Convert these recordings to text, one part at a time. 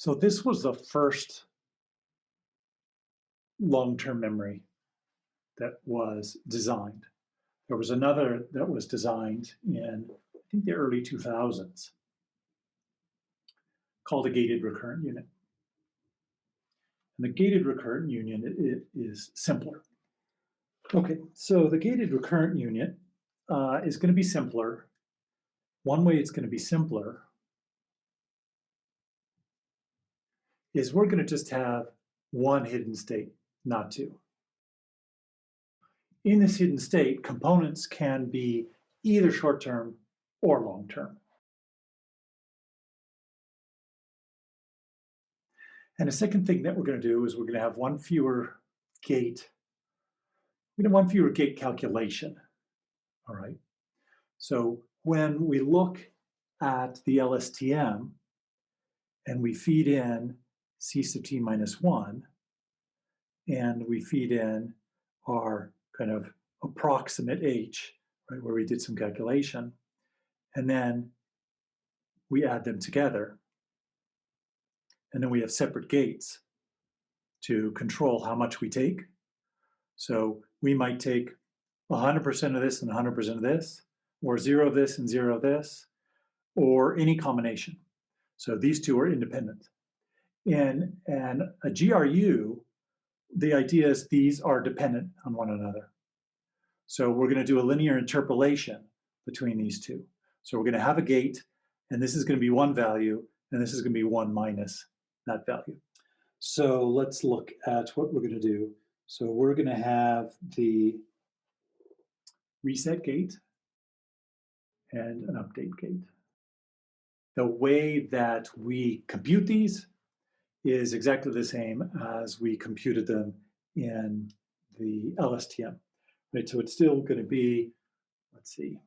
So this was the first long-term memory that was designed. There was another that was designed in, I think, the early 2000s called a gated recurrent unit. And the gated recurrent unit is simpler. Okay, so the gated recurrent unit is going to be simpler. One way it's going to be simpler is we're going to just have one hidden state, not two. In this hidden state, components can be either short-term or long-term. And the second thing that we're going to do is we're going to have one fewer gate. We're going to have one fewer gate calculation. All right. So when we look at the Lstm and we feed in c sub t minus 1, and we feed in our kind of approximate h, right, where we did some calculation, and then we add them together. And then we have separate gates to control how much we take. So we might take 100% of this and 100% of this, or 0 of this and 0 of this, or any combination. So these two are independent. In a GRU, the idea is these are dependent on one another. So we're going to do a linear interpolation between these two. So we're going to have a gate, and this is going to be one value, and this is going to be 1 minus that value. So let's look at what we're going to do. So we're going to have the reset gate and an update gate. The way that we compute these is exactly the same as we computed them in the Lstm. Right? So it's still going to be, let's see,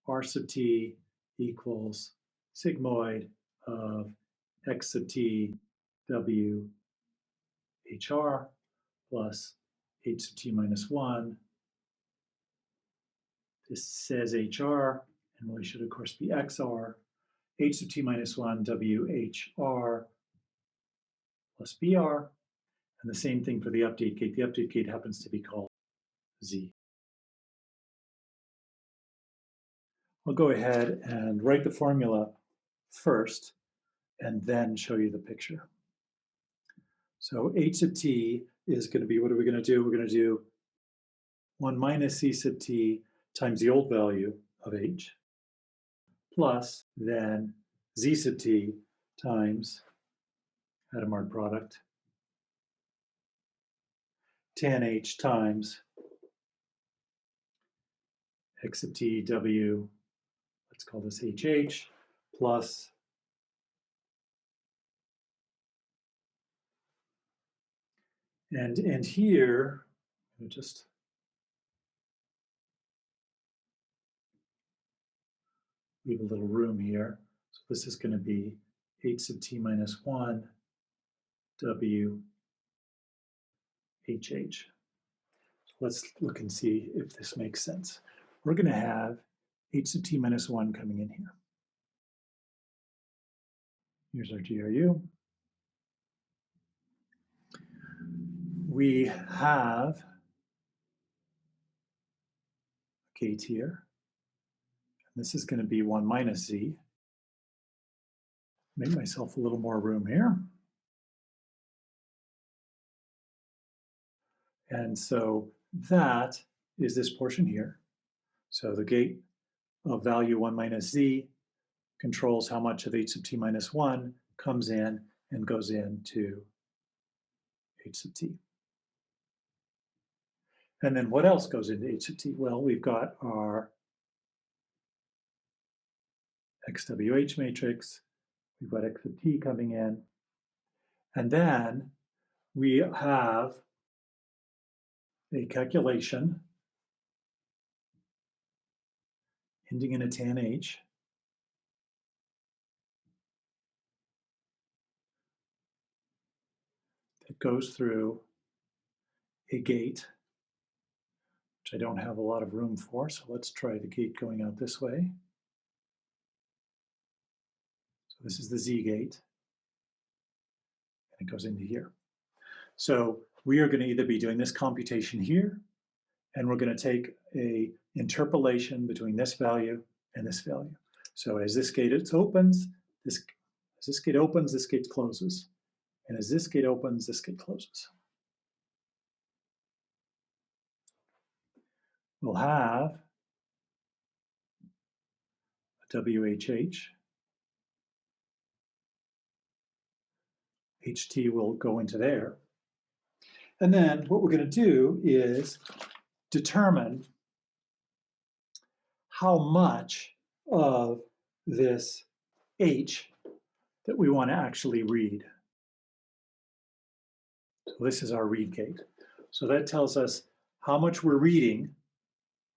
r sub t equals sigmoid of x sub t w hr plus h sub t minus 1. This says hr, and really should, of course, be xr. H sub t minus 1 whr plus br. And the same thing for the update gate. The update gate happens to be called z. I'll go ahead and write the formula first and then show you the picture. So h sub t is going to be, what are we going to do? We're going to do 1 minus c sub t times the old value of h plus then z sub t times Hadamard product tan h times x sub t w, let's call this hh, plus and here, I'm just leave a little room here. So this is going to be h sub t minus 1 w hh. So let's look and see if this makes sense. We're going to have h sub t minus 1 coming in here. Here's our GRU. We have a gate here. And this is going to be 1 minus z. Make myself a little more room here. And so that is this portion here. So the gate of value 1 minus z controls how much of h sub t minus 1 comes in and goes into h sub t. And then what else goes into h sub t? Well, we've got our XWH matrix, we've got x sub t coming in, and then we have a calculation ending in a tan h. That goes through a gate, which I don't have a lot of room for, so let's try the gate going out this way. So this is the z gate. It goes into here. So we are going to either be doing this computation here, and we're going to take a interpolation between this value and this value. So as this gate opens, as this gate opens, this gate closes. And as this gate opens, this gate closes. We'll have a WHH. HT will go into there. And then what we're going to do is determine how much of this H that we want to actually read. So this is our read gate. So that tells us how much we're reading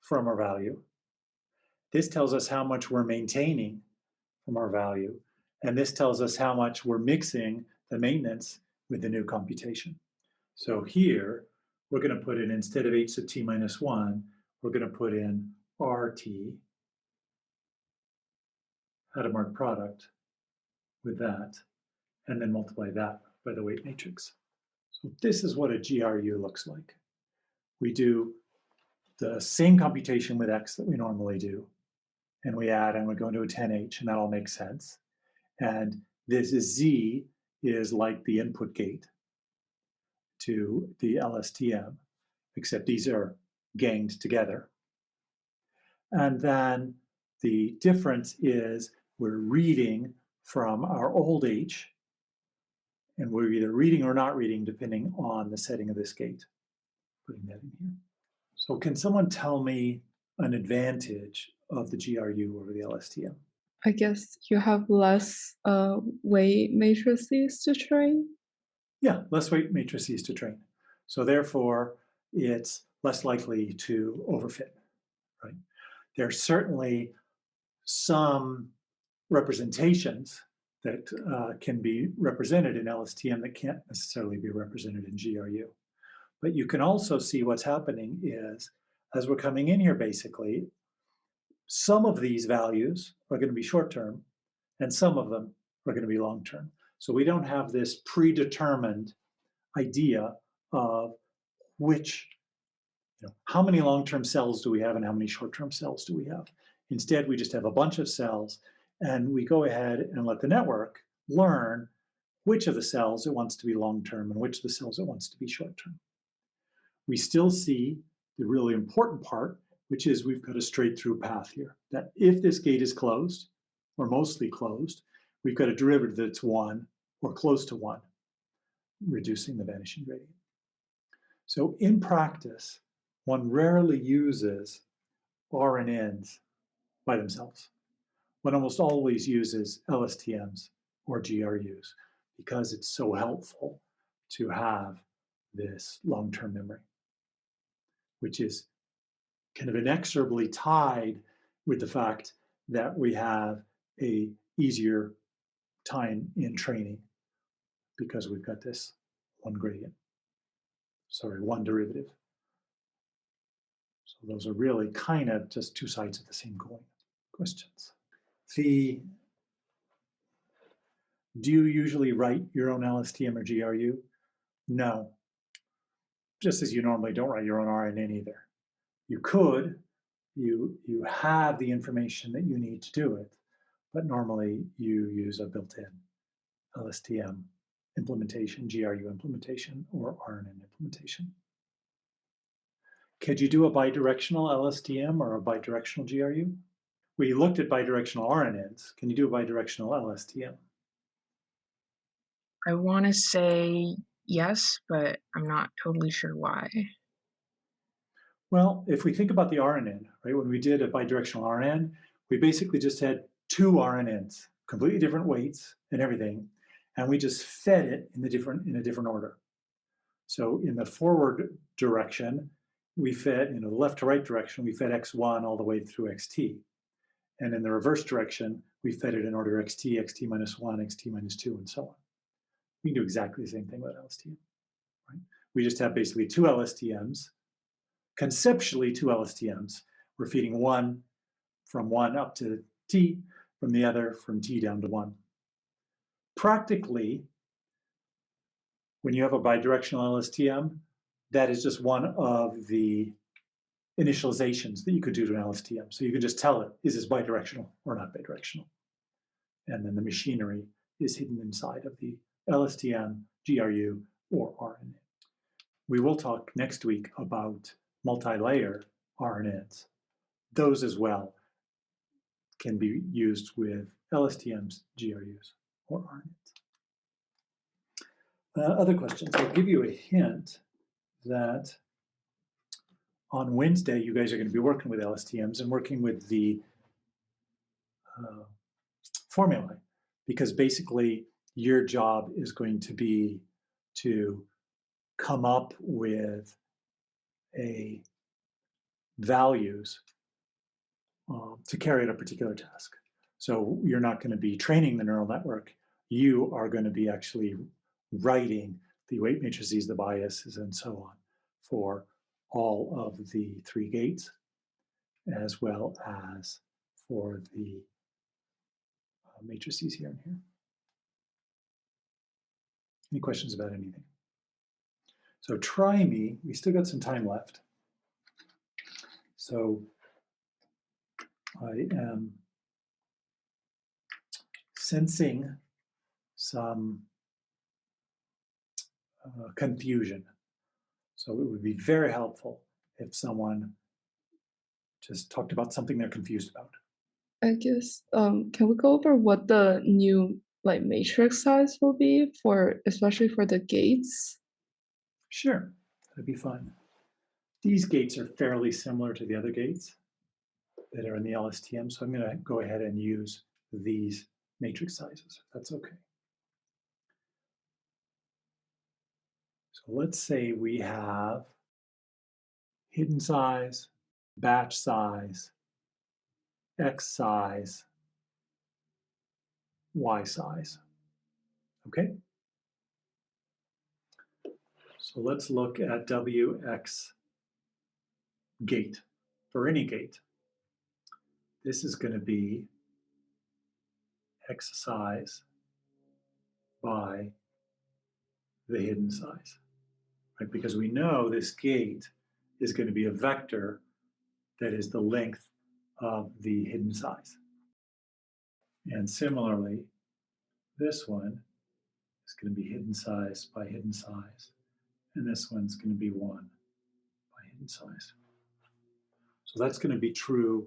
from our value. This tells us how much we're maintaining from our value. And this tells us how much we're mixing the maintenance with the new computation. So here, we're going to put in, instead of h to t minus 1, we're going to put in RT, how to mark product, with that, and then multiply that by the weight matrix. So this is what a GRU looks like. We do the same computation with X that we normally do, and we add and we go into a 10H, and that all makes sense. And this is Z is like the input gate to the LSTM, except these are ganged together. And then the difference is we're reading from our old H, and we're either reading or not reading depending on the setting of this gate. Putting that in here. So can someone tell me an advantage of the GRU over the LSTM? I guess you have less weight matrices to train. Yeah, less weight matrices to train. So therefore, it's less likely to overfit, right? There's certainly some representations that can be represented in LSTM that can't necessarily be represented in GRU. But you can also see what's happening is, as we're coming in here, basically, some of these values are going to be short-term, and some of them are going to be long-term. So we don't have this predetermined idea of which, how many long-term cells do we have and how many short-term cells do we have. Instead, we just have a bunch of cells, and we go ahead and let the network learn which of the cells it wants to be long-term and which of the cells it wants to be short-term. We still see the really important part, which is we've got a straight through path here, that if this gate is closed, or mostly closed, we've got a derivative that's 1 or close to 1, reducing the vanishing gradient. So in practice, one rarely uses RNNs by themselves. One almost always uses LSTMs or GRUs because it's so helpful to have this long-term memory, which is kind of inexorably tied with the fact that we have a easier time in training because we've got this one derivative. So those are really kind of just two sides of the same coin. Questions? Do you usually write your own LSTM or GRU? No. Just as you normally don't write your own RNN either. You could, you have the information that you need to do it, but normally you use a built-in LSTM implementation, GRU implementation, or RNN implementation. Could you do a bidirectional LSTM or a bidirectional GRU? We looked at bidirectional RNNs. Can you do a bidirectional LSTM? I want to say yes, but I'm not totally sure why. Well, if we think about the RNN, right, when we did a bidirectional RNN, we basically just had 2 RNNs, completely different weights and everything, and we just fed it in a different order. So in the forward direction, we fed, the left to right direction, we fed x1 all the way through xt. And in the reverse direction, we fed it in order xt, xt minus 1, xt minus 2, and so on. We can do exactly the same thing with LSTM, right? We just have basically 2 LSTMs, conceptually 2 LSTMs. We're feeding one from 1 up to t, from the other from t down to 1. Practically, when you have a bidirectional LSTM, that is just one of the initializations that you could do to an LSTM. So you can just tell it, is this bidirectional or not bidirectional? And then the machinery is hidden inside of the LSTM, GRU, or RNN. We will talk next week about multi-layer RNNs. Those as well can be used with LSTMs, GRUs, or RNNs. Other questions? I'll give you a hint that on Wednesday, you guys are going to be working with LSTMs and working with the formulae, because basically your job is going to be to come up with a values to carry out a particular task. So you're not going to be training the neural network. You are going to be actually writing the weight matrices, the biases, and so on for all of the 3 gates, as well as for the matrices here and here. Any questions about anything? So try me. We still got some time left. So I am sensing some confusion. So it would be very helpful if someone just talked about something they're confused about. I guess, can we go over what the new like matrix size will be for, especially for the gates? Sure, that'd be fun. These gates are fairly similar to the other gates that are in the LSTM, so I'm going to go ahead and use these matrix sizes, if that's okay. So let's say we have hidden size, batch size, X size, Y size. Okay? So let's look at WX gate. For any gate, this is going to be X size by the hidden size, right? Because we know this gate is going to be a vector that is the length of the hidden size. And similarly, this one is going to be hidden size by hidden size, and this one's going to be 1 by hidden size. So that's going to be true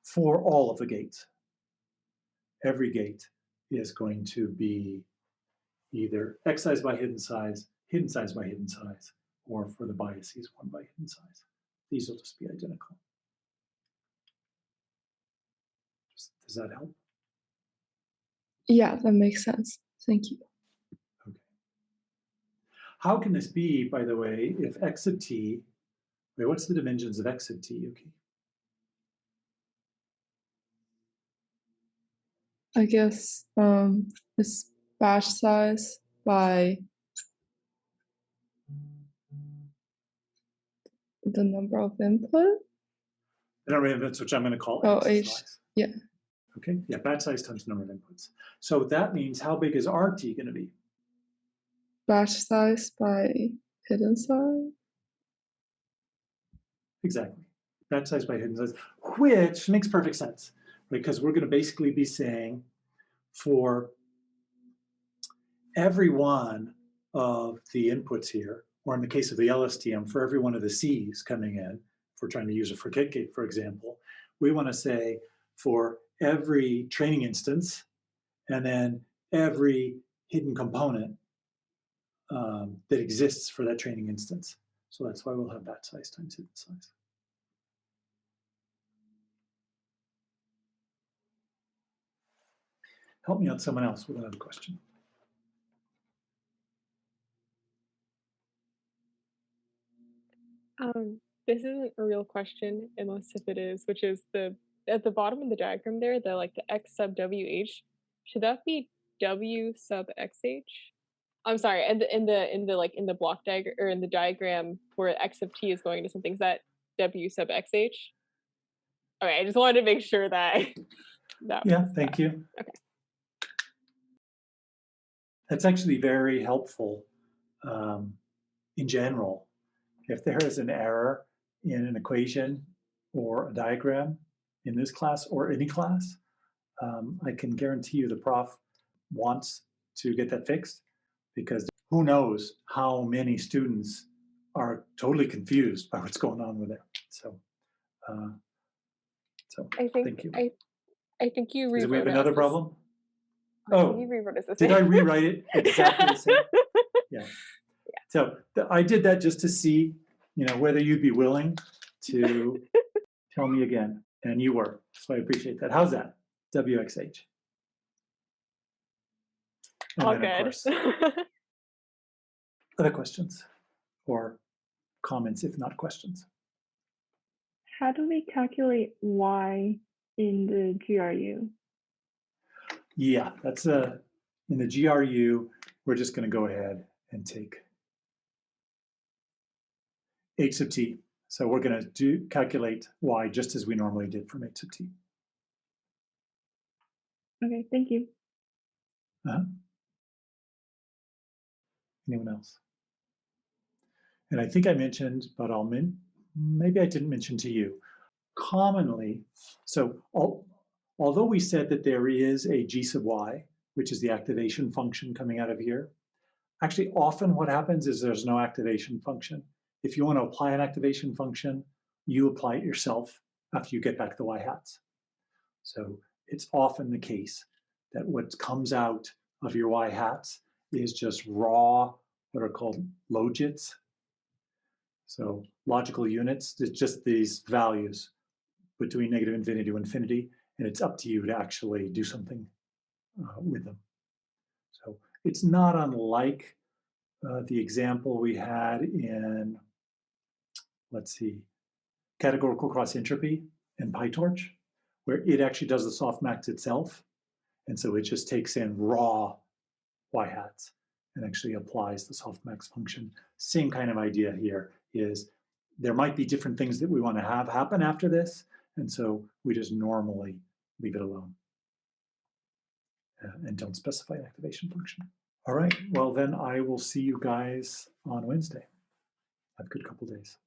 for all of the gates. Every gate is going to be either X size by hidden size by hidden size, or for the biases, 1 by hidden size. These will just be identical. Does that help? Yeah, that makes sense. Thank you. Okay. How can this be, by the way, if X sub t, wait, what's the dimensions of X sub t, Yuki? I guess it's batch size by the number of input. The number of inputs, which I'm going to call Oh, X H. size. Yeah. Okay, yeah, batch size times number of inputs. So that means how big is RT going to be? Batch size by hidden size. Exactly. Batch size by hidden size, which makes perfect sense, because we're going to basically be saying for every one of the inputs here, or in the case of the LSTM, for every one of the C's coming in, if we're trying to use a forget gate, for example, we want to say for every training instance, and then every hidden component that exists for that training instance. So that's why we'll have batch size times hidden size. Help me out, someone else with another question. This isn't a real question, unless if it is, which is at the bottom of the diagram there, the X sub WH, should that be W sub XH? I'm sorry, in the block diagram, or in the diagram where X sub T is going to something, is that W sub XH? Okay, I just wanted to make sure that Yeah, thank you. Okay. That's actually very helpful in general, if there is an error in an equation or a diagram in this class or any class, I can guarantee you the prof wants to get that fixed, because who knows how many students are totally confused by what's going on with it. So, I think thank you. I think you Because we have rewrote another us. problem. I Oh, think you rewrote us the did I same. rewrite it exactly the same? Yeah. So I did that just to see, whether you'd be willing to tell me again, and you were. So I appreciate that. How's that? WXH. And All then, of good. course, other questions or comments, if not questions. How do we calculate y in the GRU? Yeah, that's in the GRU, we're just going to go ahead and take h sub t. So we're going to calculate y just as we normally did from h sub t. Okay, thank you. Anyone else? And I think I mentioned, but maybe I didn't mention to you. Commonly, so although we said that there is a g sub y, which is the activation function coming out of here, actually often what happens is there's no activation function. If you want to apply an activation function, you apply it yourself after you get back the y-hats. So it's often the case that what comes out of your y-hats is just raw, what are called logits. So logical units, it's just these values between negative infinity to infinity, and it's up to you to actually do something with them. So it's not unlike the example we had in, let's see, categorical cross entropy and PyTorch, where it actually does the softmax itself. And so it just takes in raw y-hats and actually applies the softmax function. Same kind of idea here is there might be different things that we want to have happen after this, and so we just normally leave it alone and don't specify an activation function. All right, well then I will see you guys on Wednesday. Have a good couple days.